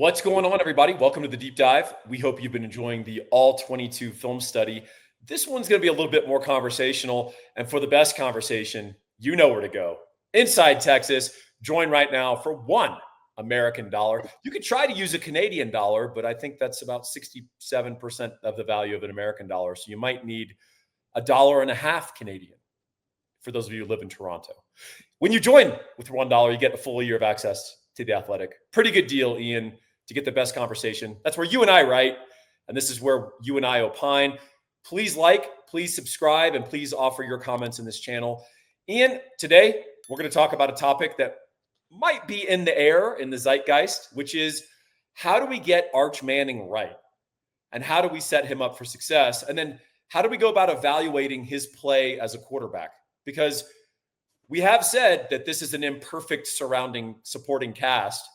What's going on, everybody? Welcome to the Deep Dive. We hope you've been enjoying the All 22 film study. This one's going to be a little bit more conversational. And for the best conversation, you know where to go. Inside Texas, join right now for $1 American dollar. You could try to use a Canadian dollar, but I think that's about 67% of the value of an American dollar. So you might need $1.50 Canadian for those of you who live in Toronto. When you join with $1, you get a full year of access to The Athletic. Pretty good deal, Ian, to get the best conversation. That's where you and I write, and this is where you and I opine. Please like, please subscribe, and please offer your comments in this channel. Ian, today we're going to talk about a topic that might be in the air, in the zeitgeist, which is how do we get Arch Manning right? And how do we set him up for success? And then how do we go about evaluating his play as a quarterback? Because we have said that this is an imperfect supporting cast,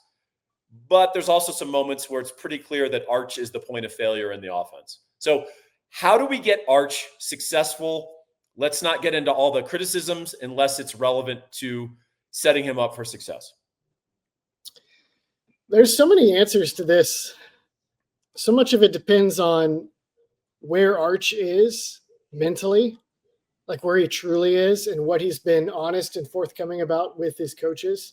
but there's also some moments where it's pretty clear that Arch is the point of failure in the offense. So how do we get Arch successful? Let's not get into all the criticisms unless it's relevant to setting him up for success. There's so many answers to this. So much of it depends on where Arch is mentally, like where he truly is and what he's been honest and forthcoming about with his coaches.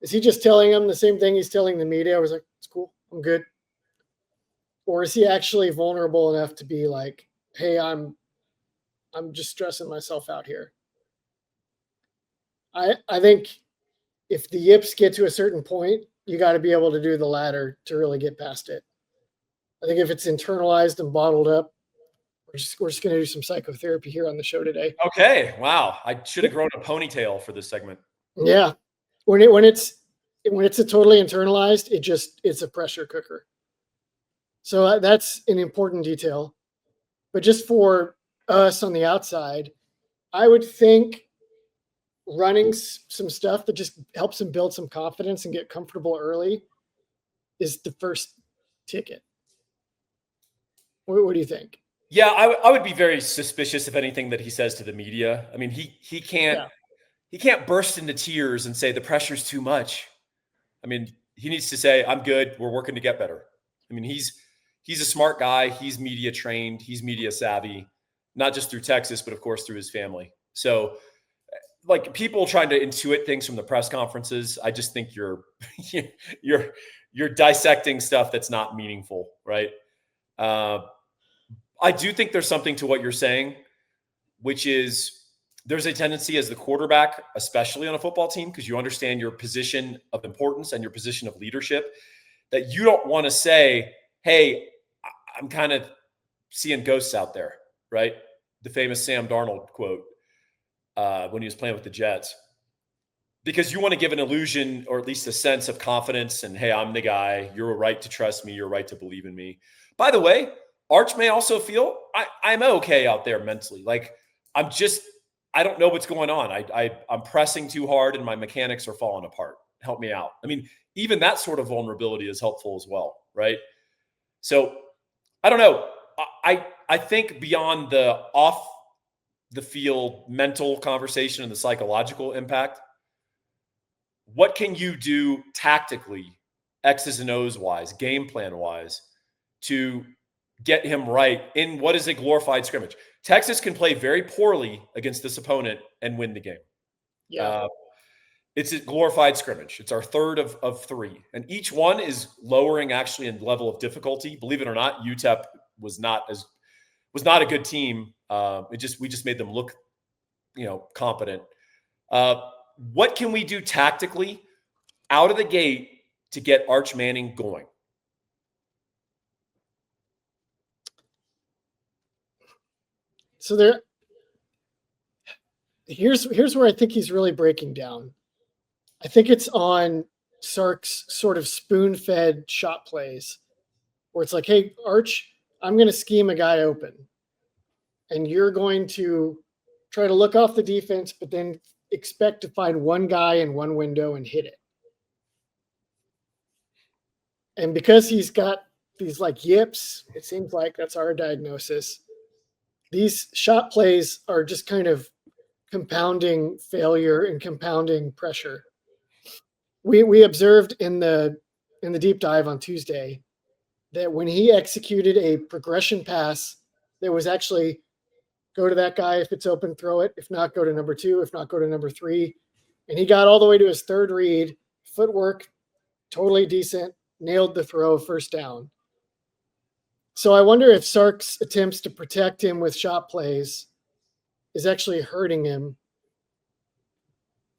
Is he just telling them the same thing he's telling the media? I was like, it's cool, I'm good. Or is he actually vulnerable enough to be like, hey, I'm just stressing myself out here? I think if the yips get to a certain point, you got to be able to do the latter to really get past it. I think if it's internalized and bottled up, we're just going to do some psychotherapy here on the show today. Okay. Wow. I should have grown a ponytail for this segment. Yeah. When it's a totally internalized, it's a pressure cooker. So that's an important detail. But just for us on the outside, I would think running some stuff that just helps him build some confidence and get comfortable early is the first ticket. What do you think? Yeah, I would be very suspicious of anything that he says to the media. I mean, he can't burst into tears and say the pressure's too much. I mean, he needs to say, I'm good. We're working to get better. I mean, he's a smart guy. He's media trained. He's media savvy, not just through Texas, but of course through his family. So like people trying to intuit things from the press conferences, I just think you're dissecting stuff that's not meaningful, right? I do think there's something to what you're saying, which is there's a tendency as the quarterback, especially on a football team, because you understand your position of importance and your position of leadership, that you don't want to say, hey, I'm kind of seeing ghosts out there, right? The famous Sam Darnold quote when he was playing with the Jets. Because you want to give an illusion or at least a sense of confidence and, hey, I'm the guy. You're right to trust me. You're right to believe in me. By the way, Arch may also feel I'm okay out there mentally. Like I don't know what's going on. I'm pressing too hard and my mechanics are falling apart. Help me out. I mean, even that sort of vulnerability is helpful as well, right? So I don't know. I think beyond the off the field mental conversation and the psychological impact, what can you do tactically, X's and O's wise, game plan wise, to get him right in what is a glorified scrimmage? Texas can play very poorly against this opponent and win the game. Yeah. It's a glorified scrimmage. It's our third of three. And each one is lowering actually in level of difficulty. Believe it or not, UTEP was not a good team. We just made them look, competent. What can we do tactically out of the gate to get Arch Manning going? So here's where I think he's really breaking down. I think it's on Sark's sort of spoon-fed shot plays where it's like, hey, Arch, I'm going to scheme a guy open. And you're going to try to look off the defense, but then expect to find one guy in one window and hit it. And because he's got these like yips, it seems like that's our diagnosis. These shot plays are just kind of compounding failure and compounding pressure. We observed in the in the deep dive on Tuesday that when he executed a progression pass that was actually go to that guy, if it's open, throw it. If not, go to number 2. If not, go to number 3. And he got all the way to his third read, footwork, totally decent, nailed the throw, first down. So I wonder if Sark's attempts to protect him with shot plays is actually hurting him.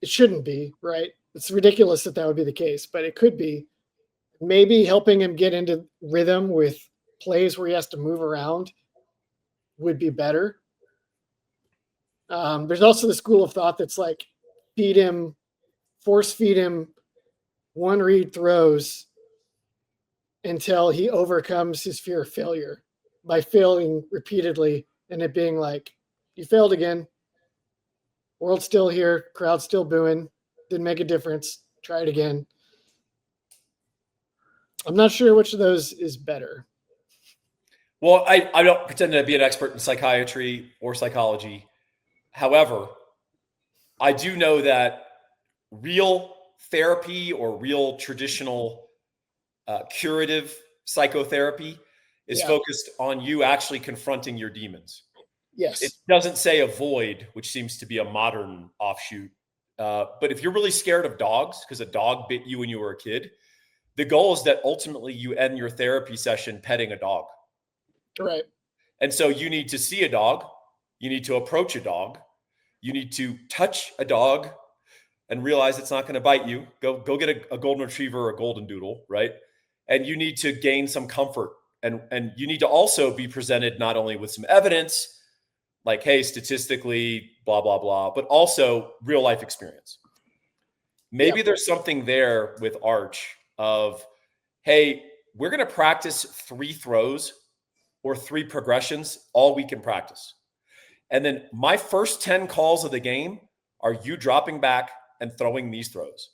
It shouldn't be, right? It's ridiculous that would be the case, but it could be. Maybe helping him get into rhythm with plays where he has to move around would be better. There's also the school of thought that's like force feed him one read throws until he overcomes his fear of failure by failing repeatedly and it being like, you failed again. World's still here. Crowd's still booing. Didn't make a difference. Try it again. I'm not sure which of those is better. Well, I don't pretend to be an expert in psychiatry or psychology. However, I do know that real therapy or real traditional curative psychotherapy is focused on you actually confronting your demons. Yes. It doesn't say avoid, which seems to be a modern offshoot. But if you're really scared of dogs because a dog bit you when you were a kid, the goal is that ultimately you end your therapy session petting a dog. Right. And so you need to see a dog. You need to approach a dog. You need to touch a dog and realize it's not going to bite you. Go get a golden retriever or a golden doodle, right? And you need to gain some comfort. And you need to also be presented not only with some evidence, like, hey, statistically, blah, blah, blah, but also real life experience. Maybe there's something there with Arch of, hey, we're going to practice 3 throws or 3 progressions all week in practice. And then my first 10 calls of the game are you dropping back and throwing these throws.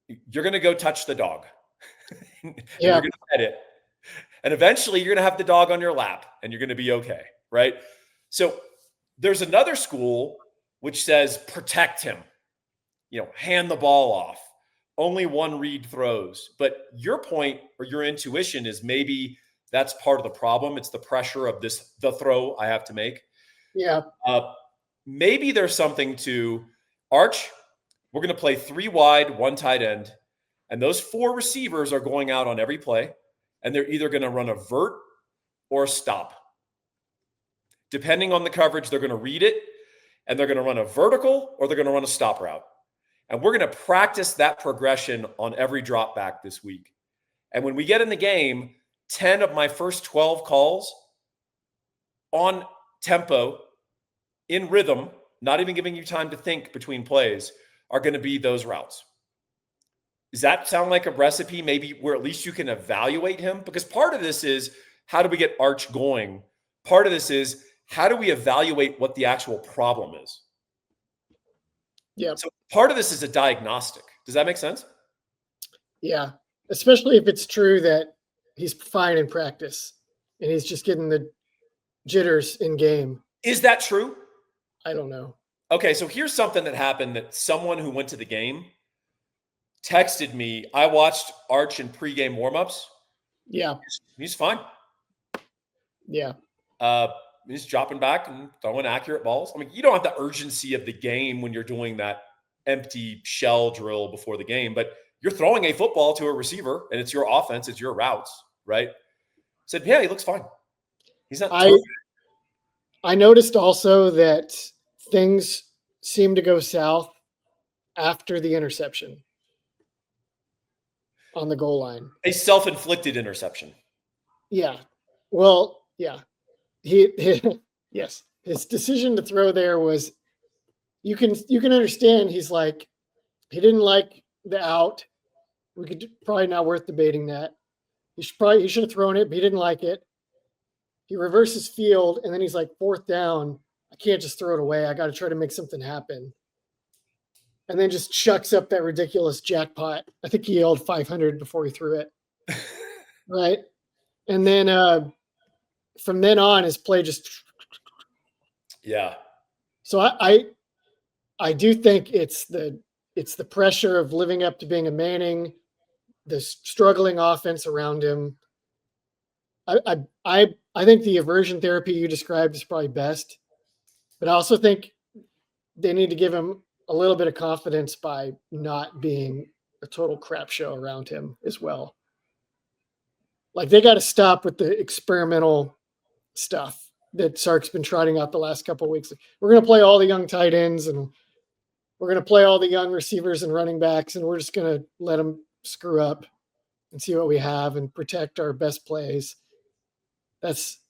You're going to go touch the dog. You're going to pet it. And eventually you're going to have the dog on your lap and you're going to be okay, right? So there's another school which says protect him, hand the ball off, only 1 read throws. But your point or your intuition is maybe that's part of the problem. It's the pressure of the throw I have to make. Yeah. Maybe there's something to Arch. We're going to play 3 wide, 1 tight end. And those 4 receivers are going out on every play. And they're either going to run a vert or a stop. Depending on the coverage, they're going to read it. And they're going to run a vertical or they're going to run a stop route. And we're going to practice that progression on every drop back this week. And when we get in the game, 10 of my first 12 calls on tempo, in rhythm, not even giving you time to think between plays, are going to be those routes. Does that sound like a recipe maybe where at least you can evaluate him? Because part of this is how do we get Arch going? Part of this is how do we evaluate what the actual problem is? Yeah. So part of this is a diagnostic. Does that make sense? Yeah. Especially if it's true that he's fine in practice and he's just getting the jitters in game. Is that true? I don't know. Okay, so here's something that happened that someone who went to the game texted me. I watched Arch in pregame warmups. Yeah. He's fine. Yeah. He's dropping back and throwing accurate balls. I mean, you don't have the urgency of the game when you're doing that empty shell drill before the game, but you're throwing a football to a receiver and it's your offense, it's your routes, right? Said, yeah, he looks fine. He's not. I noticed also that things seem to go south after the interception on the goal line. A self-inflicted interception. Yeah. Well, yeah. Yes. His decision to throw there was you can understand he's like he didn't like the out. We could probably not worth debating that. He should have thrown it, but he didn't like it. He reverses field and then he's like 4th down. I can't just throw it away. I got to try to make something happen. And then just chucks up that ridiculous jackpot. I think he yelled 500 before he threw it. Right. And then from then on, his play just. Yeah. So I do think it's the pressure of living up to being a Manning, the struggling offense around him. I think the aversion therapy you described is probably best, but I also think they need to give him a little bit of confidence by not being a total crap show around him as well. Like they got to stop with the experimental stuff that Sark's been trotting out the last couple of weeks. We're going to play all the young tight ends and we're going to play all the young receivers and running backs, and we're just going to let them screw up and see what we have and protect our best plays. That's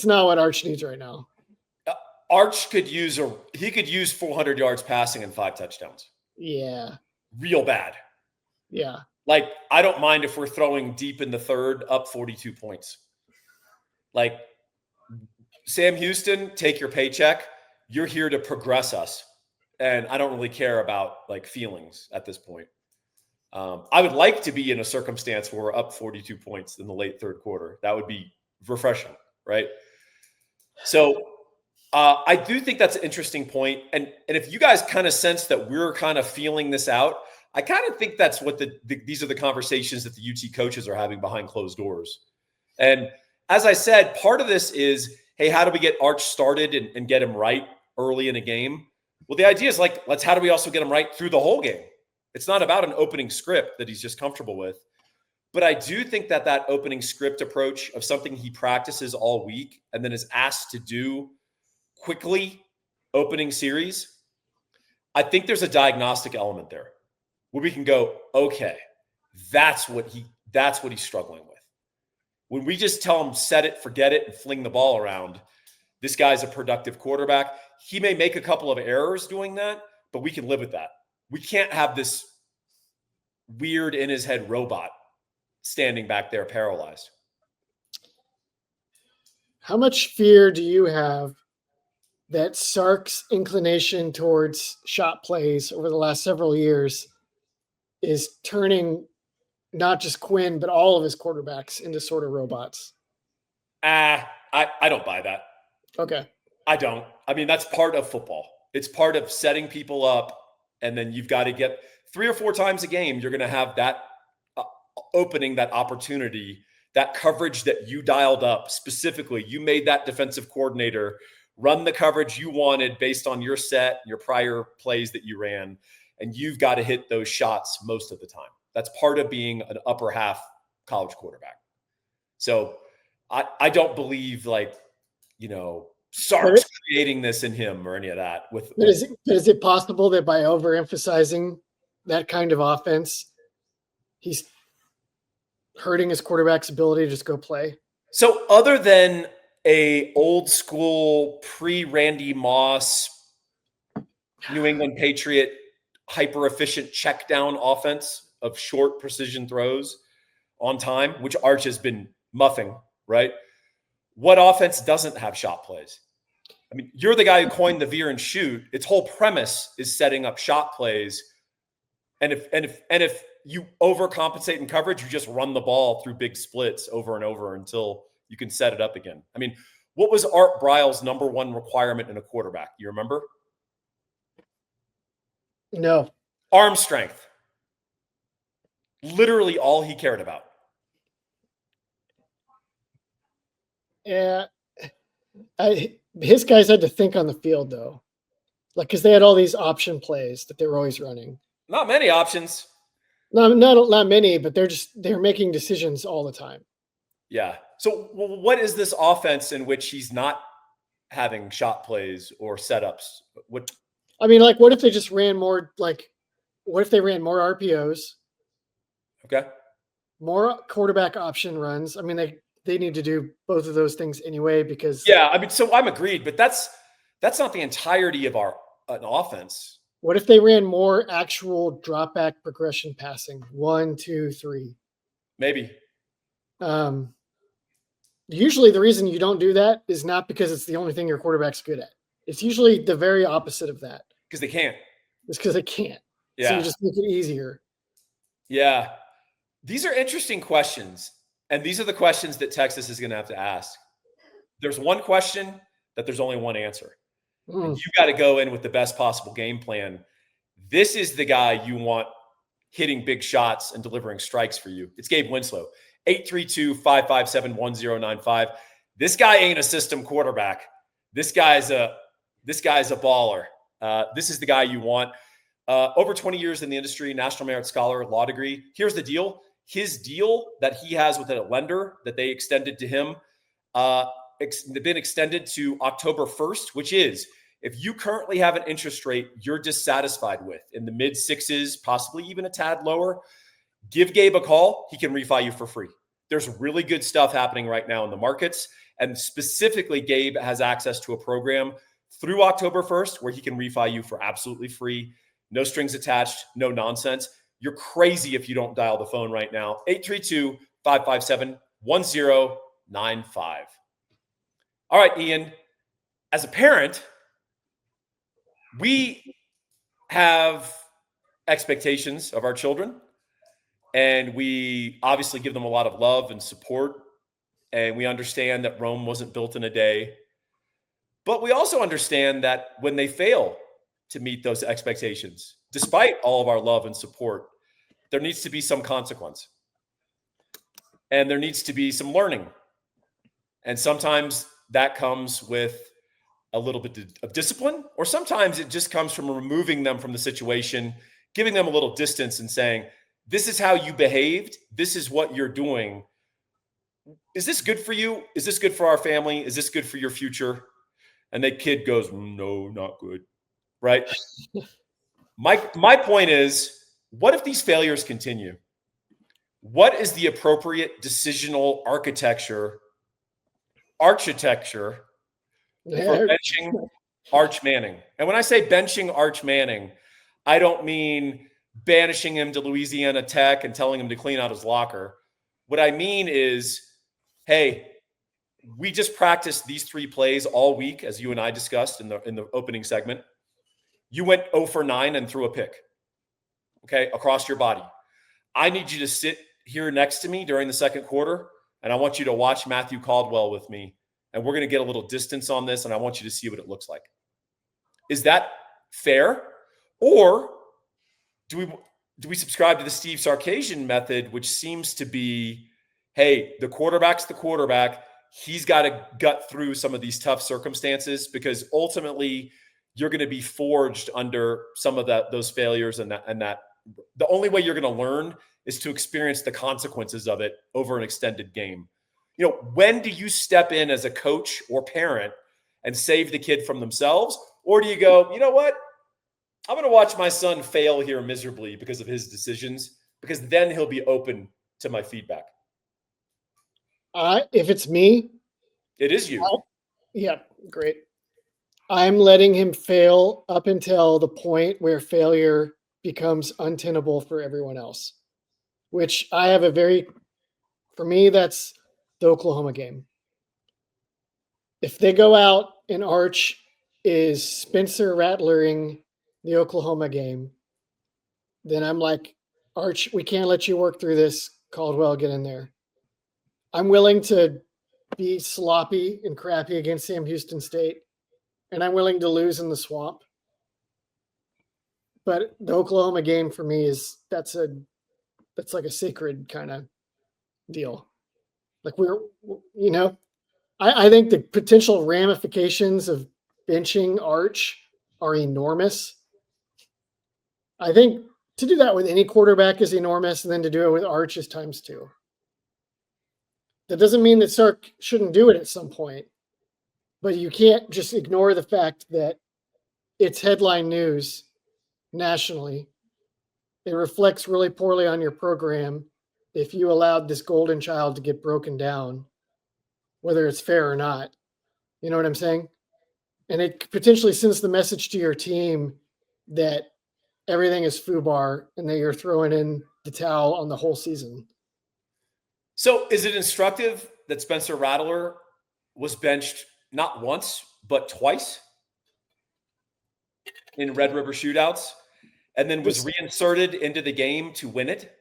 not what Arch needs right now. Arch could use 400 yards passing and 5 touchdowns. Yeah. Real bad. Yeah. Like, I don't mind if we're throwing deep in the third, up 42 points. Like, Sam Houston, take your paycheck. You're here to progress us. And I don't really care about, like, feelings at this point. I would like to be in a circumstance where we're up 42 points in the late third quarter. That would be refreshing, right? So I do think that's an interesting point. And if you guys kind of sense that we're kind of feeling this out, I kind of think that's what these are the conversations that the UT coaches are having behind closed doors. And as I said, part of this is, hey, how do we get Arch started and get him right early in a game? Well, the idea is like, how do we also get him right through the whole game? It's not about an opening script that he's just comfortable with. But I do think that opening script approach of something he practices all week and then is asked to do quickly, opening series, I think there's a diagnostic element there where we can go, okay, that's what he's struggling with. When we just tell him set it, forget it, and fling the ball around, this guy's a productive quarterback. He may make a couple of errors doing that, but we can live with that. We can't have this weird in his head robot standing back there paralyzed. How much fear do you have that Sark's inclination towards shot plays over the last several years is turning not just Quinn, but all of his quarterbacks into sort of robots? I don't buy that. Okay. I don't. I mean, that's part of football. It's part of setting people up, and then you've got to get 3 or 4 times a game. You're going to have that opening, that opportunity, that coverage that you dialed up specifically. You made that defensive coordinator run the coverage you wanted based on your set, your prior plays that you ran, and you've got to hit those shots most of the time. That's part of being an upper half college quarterback. So I don't believe Sark's creating this in him or any of that. Is it possible that by overemphasizing that kind of offense, he's hurting his quarterback's ability to just go play? So other than a old school pre-Randy Moss, New England Patriot, hyper efficient check down offense of short precision throws on time, which Arch has been muffing, right? What offense doesn't have shot plays? I mean, you're the guy who coined the veer and shoot. Its whole premise is setting up shot plays. And if you overcompensate in coverage, you just run the ball through big splits over and over until you can set it up again. I mean, what was Art Briles' number one requirement in a quarterback? You remember? No. Arm strength. Literally all he cared about. Yeah. His guys had to think on the field, though. Like, because they had all these option plays that they were always running. Not many options. Not many, but they're making decisions all the time. Yeah. So what is this offense in which he's not having shot plays or setups? What if they just ran more, what if they ran more RPOs? Okay. More quarterback option runs. I mean, they need to do both of those things anyway because. Yeah. I mean, so I'm agreed, but that's not the entirety of an offense. What if they ran more actual drop back progression passing? 1, 2, 3. Maybe. Usually the reason you don't do that is not because it's the only thing your quarterback's good at. It's usually the very opposite of that. Because they can't. It's because they can't. Yeah. So you just make it easier. Yeah. These are interesting questions. And these are the questions that Texas is going to have to ask. There's one question that there's only one answer. And you've got to go in with the best possible game plan. This is the guy you want hitting big shots and delivering strikes for you. It's Gabe Winslow, 832-557-1095. This guy ain't a system quarterback. This guy's a baller. This is the guy you want. Over 20 years in the industry, National Merit Scholar, law degree. Here's the deal. His deal that he has with a lender that they extended to him, been extended to October 1st, which is if you currently have an interest rate you're dissatisfied with in the mid sixes, possibly even a tad lower, give Gabe a call. He can refi you for free. There's really good stuff happening right now in the markets. And specifically, Gabe has access to a program through October 1st where he can refi you for absolutely free. No strings attached, no nonsense. You're crazy if you don't dial the phone right now. 832-557-1095. All right, Ian, as a parent, we have expectations of our children, and we obviously give them a lot of love and support, and we understand that Rome wasn't built in a day. But we also understand that when they fail to meet those expectations, despite all of our love and support, there needs to be some consequence. And there needs to be some learning. And sometimes that comes with a little bit of discipline, or sometimes it just comes from removing them from the situation, giving them a little distance and saying, this is how you behaved. This is what you're doing. Is this good for you? Is this good for our family? Is this good for your future? And the kid goes, no, not good. Right? My point is, what if these failures continue? What is the appropriate decisional architecture for benching Arch Manning? And when I say benching Arch Manning, I don't mean banishing him to Louisiana Tech and telling him to clean out his locker. What I mean is, hey, we just practiced these 3 plays all week, as you and I discussed in the opening segment. You went 0 for 9 and threw a pick, okay, across your body. I need you to sit here next to me during the second quarter, and I want you to watch Matthew Caldwell with me, and we're going to get a little distance on this, and I want you to see what it looks like. Is that fair? Or do we subscribe to the Steve Sarkisian method, which seems to be, hey, the quarterback's the quarterback. He's got to gut through some of these tough circumstances, because ultimately you're going to be forged under some of those failures, and that the only way you're going to learn is to experience the consequences of it over an extended game. You know, when do you step in as a coach or parent and save the kid from themselves? Or do you go, you know what? I'm going to watch my son fail here miserably because of his decisions, because then he'll be open to my feedback. If it's me, it is you. Yeah, great. I'm letting him fail up until the point where failure becomes untenable for everyone else, which I have for me, that's the Oklahoma game. If they go out and Arch is Spencer Rattlering the Oklahoma game, then I'm like, Arch, we can't let you work through this. Caldwell, get in there. I'm willing to be sloppy and crappy against Sam Houston State, and I'm willing to lose in the swamp. But the Oklahoma game for me that's like a sacred kind of deal. Like I think the potential ramifications of benching Arch are enormous. I think to do that with any quarterback is enormous, and then to do it with Arch is times 2. That doesn't mean that Sark shouldn't do it at some point, but you can't just ignore the fact that it's headline news nationally. It reflects really poorly on your program if you allowed this golden child to get broken down, whether it's fair or not. You know what I'm saying? And it potentially sends the message to your team that everything is FUBAR and that you're throwing in the towel on the whole season. So is it instructive that Spencer Rattler was benched not once, but twice in Red River shootouts, and then was reinserted into the game to win it?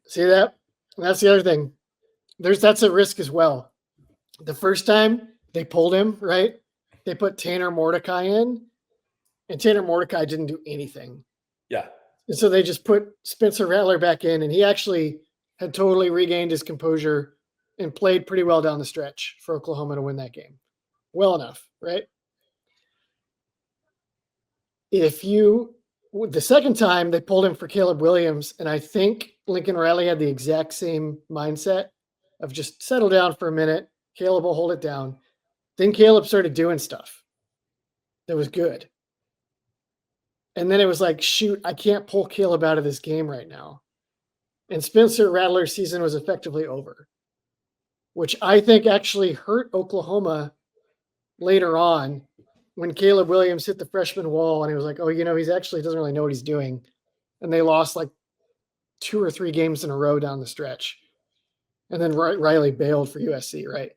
See that? That's the other thing. That's a risk as well. The first time they pulled him, right? They put Tanner Mordecai in, and Tanner Mordecai didn't do anything. Yeah. And so they just put Spencer Rattler back in, and he actually had totally regained his composure and played pretty well down the stretch for Oklahoma to win that game. Well enough, right? The second time they pulled him for Caleb Williams, and I think Lincoln Riley had the exact same mindset of just settle down for a minute. Caleb will hold it down. Then Caleb started doing stuff that was good. And then it was like, shoot, I can't pull Caleb out of this game right now. And Spencer Rattler's season was effectively over, which I think actually hurt Oklahoma later on when Caleb Williams hit the freshman wall and he was like, oh, he's actually doesn't really know what he's doing. And they lost like 2 or 3 games in a row down the stretch. And then Riley bailed for USC, right?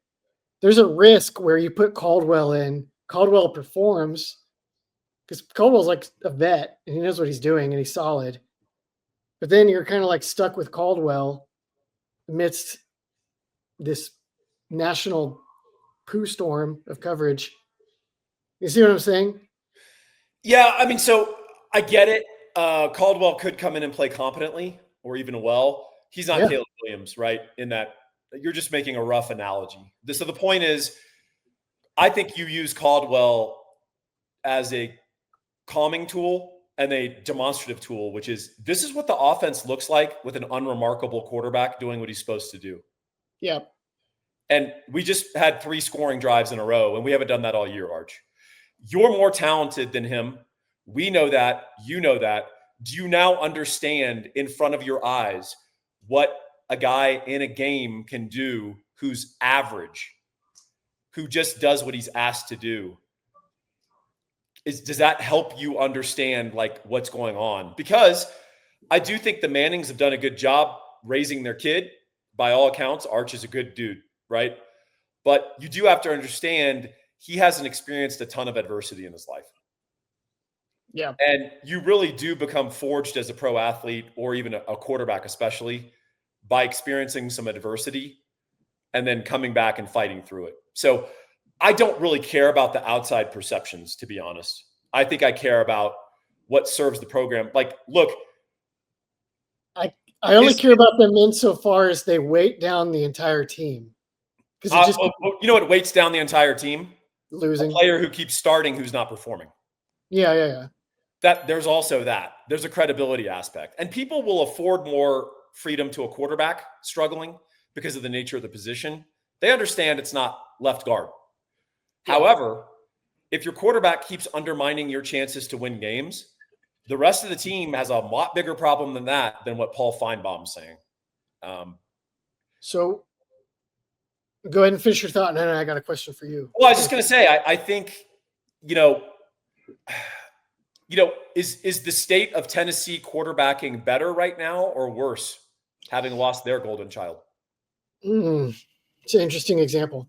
There's a risk where you put Caldwell in, Caldwell performs because Caldwell's like a vet and he knows what he's doing and he's solid. But then you're kind of like stuck with Caldwell amidst this national poo storm of coverage. You see what I'm saying? Yeah, I mean, so I get it. Caldwell could come in and play competently or even well. He's not Caleb Williams, right? In that you're just making a rough analogy. So the point is, I think you use Caldwell as a calming tool and a demonstrative tool, which is this is what the offense looks like with an unremarkable quarterback doing what he's supposed to do. Yeah. And we just had 3 scoring drives in a row, and we haven't done that all year, Arch. You're more talented than him. We know that. You know that. Do you now understand in front of your eyes what a guy in a game can do who's average, who just does what he's asked to do? Does that help you understand like what's going on? Because I do think the Mannings have done a good job raising their kid. By all accounts, Arch is a good dude, right? But you do have to understand he hasn't experienced a ton of adversity in his life. Yeah. And you really do become forged as a pro athlete or even a quarterback, especially by experiencing some adversity and then coming back and fighting through it. So I don't really care about the outside perceptions, to be honest. I think I care about what serves the program. Like, look, I only care about them insofar as they weight down the entire team. Because you know what weights down the entire team? Losing. A player who keeps starting who's not performing. Yeah. There's also that. There's a credibility aspect. And people will afford more freedom to a quarterback struggling because of the nature of the position. They understand it's not left guard. Yeah. However, if your quarterback keeps undermining your chances to win games, the rest of the team has a lot bigger problem than that, than what Paul Feinbaum's saying. So go ahead and finish your thought, and then I got a question for you. Well, I was just going to say, I think, is the state of Tennessee quarterbacking better right now or worse, having lost their golden child? It's an interesting example.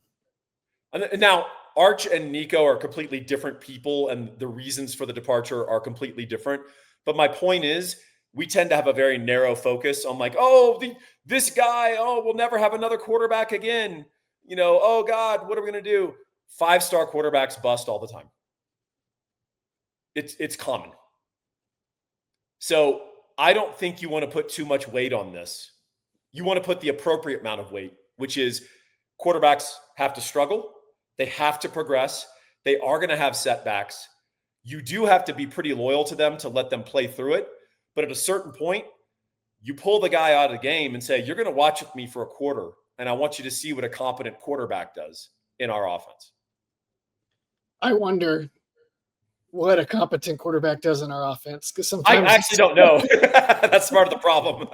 And now, Arch and Nico are completely different people, and the reasons for the departure are completely different. But my point is, we tend to have a very narrow focus on like, this guy, we'll never have another quarterback again. Oh God, what are we going to do? 5-star quarterbacks bust all the time. It's common. So I don't think you want to put too much weight on this. You want to put the appropriate amount of weight, which is quarterbacks have to struggle. They have to progress. They are going to have setbacks. You do have to be pretty loyal to them to let them play through it. But at a certain point, you pull the guy out of the game and say, you're going to watch with me for a quarter, and I want you to see what a competent quarterback does in our offense. I wonder what a competent quarterback does in our offense, because sometimes I actually don't know. That's part of the problem.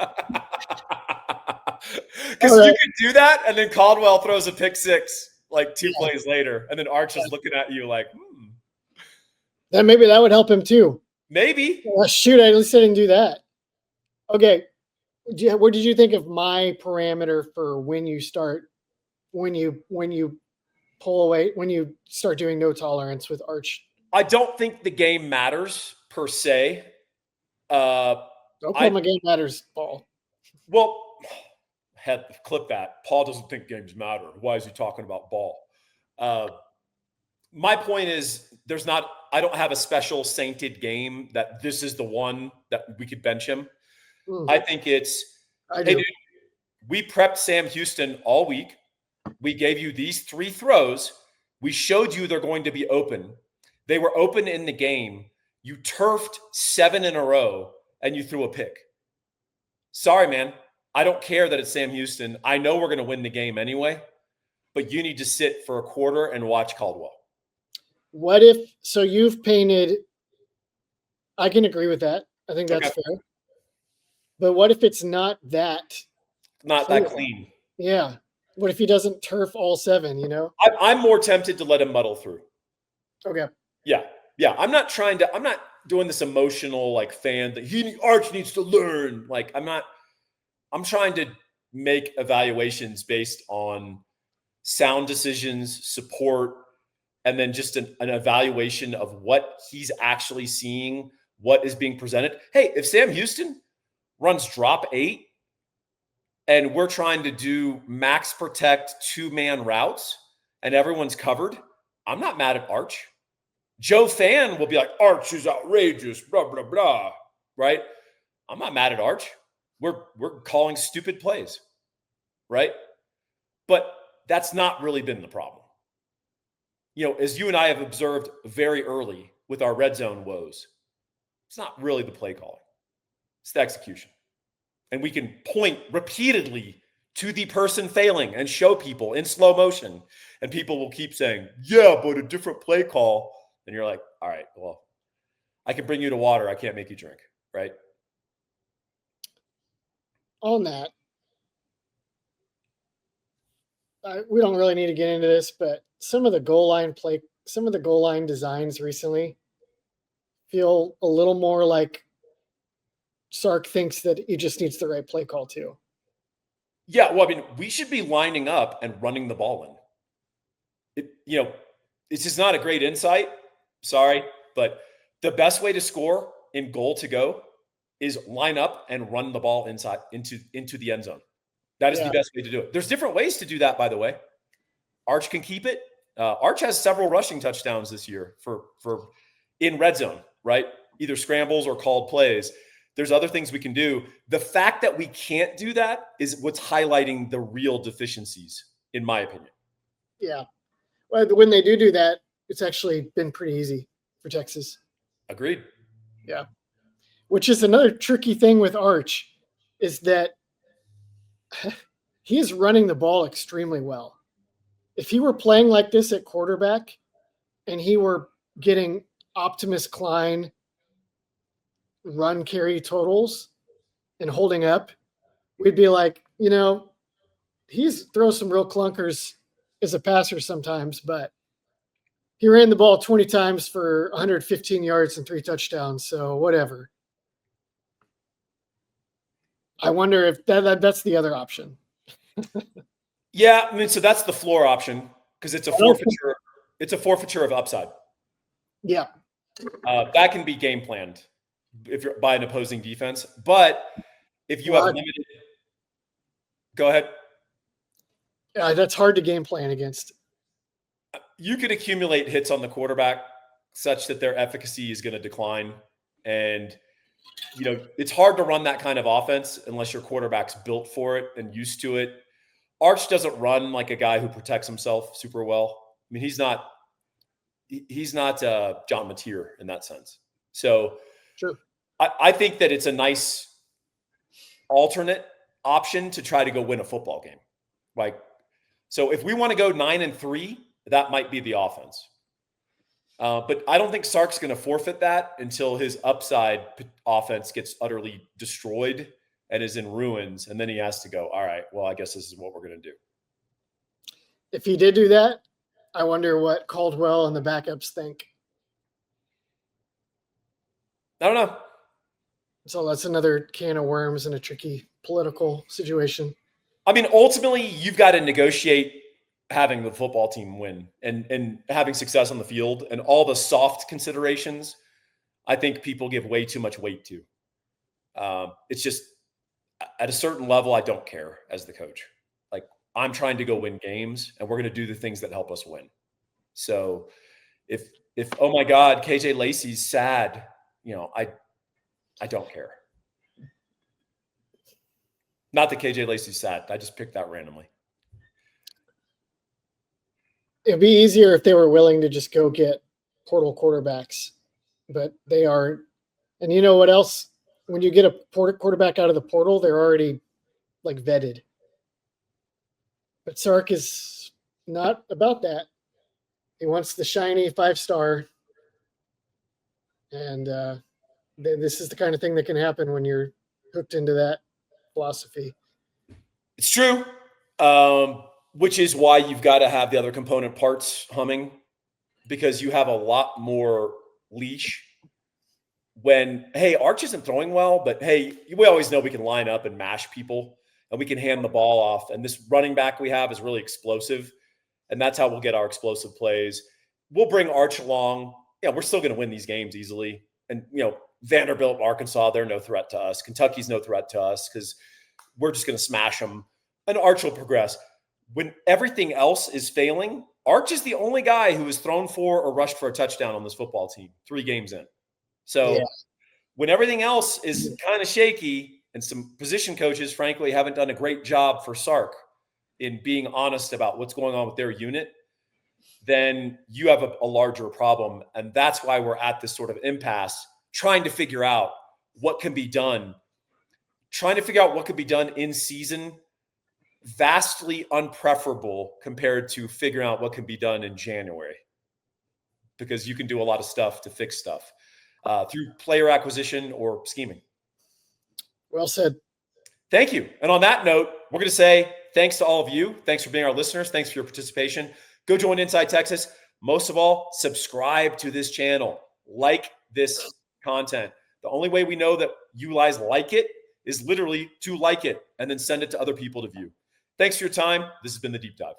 Because you could do that, and then Caldwell throws a pick six like 2 plays later, and then Arch is looking at you like, Then maybe that would help him too. Maybe. Shoot, at least I didn't do that. Okay. What did you think of my parameter for when you pull away, when you start doing no tolerance with Arch? I don't think the game matters per se. Oklahoma game matters, Paul. Well, clip that. Paul doesn't think games matter. Why is he talking about ball? My point is I don't have a special sainted game that this is the one that we could bench him. I think it's, I hey, do. dude, we prepped Sam Houston all week. We gave you these 3 throws. We showed you they're going to be open. They were open in the game. You turfed 7 in a row and you threw a pick. Sorry, man. I don't care that it's Sam Houston. I know we're going to win the game anyway, but you need to sit for a quarter and watch Caldwell. What if, so you've painted, I can agree with that. I think that's Okay. fair. But what if it's not that? Not that clean. Yeah. What if he doesn't turf all 7, you know? I'm more tempted to let him muddle through. Okay. Yeah. Yeah. I'm not doing this emotional like fan that Arch needs to learn. Like I'm trying to make evaluations based on sound decisions, support, and then just an evaluation of what he's actually seeing, what is being presented. Hey, if Sam Houston runs drop 8 and we're trying to do max protect 2-man routes and everyone's covered, I'm not mad at Arch. Joe Fan will be like, Arch is outrageous, blah, blah, blah, right? I'm not mad at Arch. We're calling stupid plays, right? But that's not really been the problem. As you and I have observed very early with our red zone woes, it's not really the play calling. It's the execution. And we can point repeatedly to the person failing and show people in slow motion. And people will keep saying, yeah, but a different play call. And you're like, all right, well, I can bring you to water. I can't make you drink, right? On that, we don't really need to get into this, but some of the goal line designs recently feel a little more like Sark thinks that he just needs the right play call too. Yeah, well, I mean, we should be lining up and running the ball in. It's just not a great insight. Sorry, but the best way to score in goal to go is line up and run the ball inside into the end zone. That is the best way to do it. There's different ways to do that, by the way. Arch can keep it. Arch has several rushing touchdowns this year for in red zone, right? Either scrambles or called plays. There's other things we can do. The fact that we can't do that is what's highlighting the real deficiencies, in my opinion. Yeah. Well, when they do that, it's actually been pretty easy for Texas. Agreed. Yeah. Which is another tricky thing with Arch is that he is running the ball extremely well. If he were playing like this at quarterback and he were getting Optimus Klein run carry totals and holding up, we'd be like, he's throws some real clunkers as a passer sometimes, but he ran the ball 20 times for 115 yards and 3 touchdowns. So whatever. I wonder if that's the other option. Yeah, I mean, so that's the floor option because it's a forfeiture. It's a forfeiture of upside. Yeah, that can be game planned if you're by an opposing defense. But if you have limited, go ahead. That's hard to game plan against. You could accumulate hits on the quarterback such that their efficacy is going to decline, and it's hard to run that kind of offense unless your quarterback's built for it and used to it. Arch doesn't run like a guy who protects himself super well. I mean, he's not John Mateer in that sense. So sure. I think that it's a nice alternate option to try to go win a football game. So if we want to go 9-3, that might be the offense. But I don't think Sark's going to forfeit that until his upside offense gets utterly destroyed and is in ruins. And then he has to go, all right, well, I guess this is what we're going to do. If he did do that, I wonder what Caldwell and the backups think. I don't know. So that's another can of worms in a tricky political situation. I mean, ultimately, you've got to negotiate having the football team win and having success on the field, and all the soft considerations, I think people give way too much weight to. It's just at a certain level, I don't care as the coach. Like, I'm trying to go win games, and we're going to do the things that help us win. So if oh my God, KJ Lacey's sad, I don't care. Not that KJ Lacey's sad. I just picked that randomly. It'd be easier if they were willing to just go get portal quarterbacks, but they aren't. And you know what else? When you get a quarterback out of the portal, they're already like vetted. But Sark is not about that. He wants the shiny 5-star. And this is the kind of thing that can happen when you're hooked into that philosophy. It's true, which is why you've got to have the other component parts humming, because you have a lot more leash when, hey, Arch isn't throwing well, but hey, we always know we can line up and mash people and we can hand the ball off. And this running back we have is really explosive. And that's how we'll get our explosive plays. We'll bring Arch along. Yeah, we're still going to win these games easily. And, Vanderbilt, Arkansas, they're no threat to us. Kentucky's no threat to us because we're just going to smash them. And Arch will progress. When everything else is failing, Arch is the only guy who has thrown for or rushed for a touchdown on this football team 3 games in. So when everything else is kind of shaky and some position coaches, frankly, haven't done a great job for Sark in being honest about what's going on with their unit, then you have a larger problem. And that's why we're at this sort of impasse, trying to figure out what can be done, in season, vastly unpreferable compared to figuring out what can be done in January, because you can do a lot of stuff to fix stuff through player acquisition or scheming. Well said. Thank you. And on that note, we're going to say thanks to all of you. Thanks for being our listeners. Thanks for your participation. Go join Inside Texas. Most of all, subscribe to this channel. Like this content. The only way we know that you guys like it is literally to like it and then send it to other people to view. Thanks for your time. This has been The Deep Dive.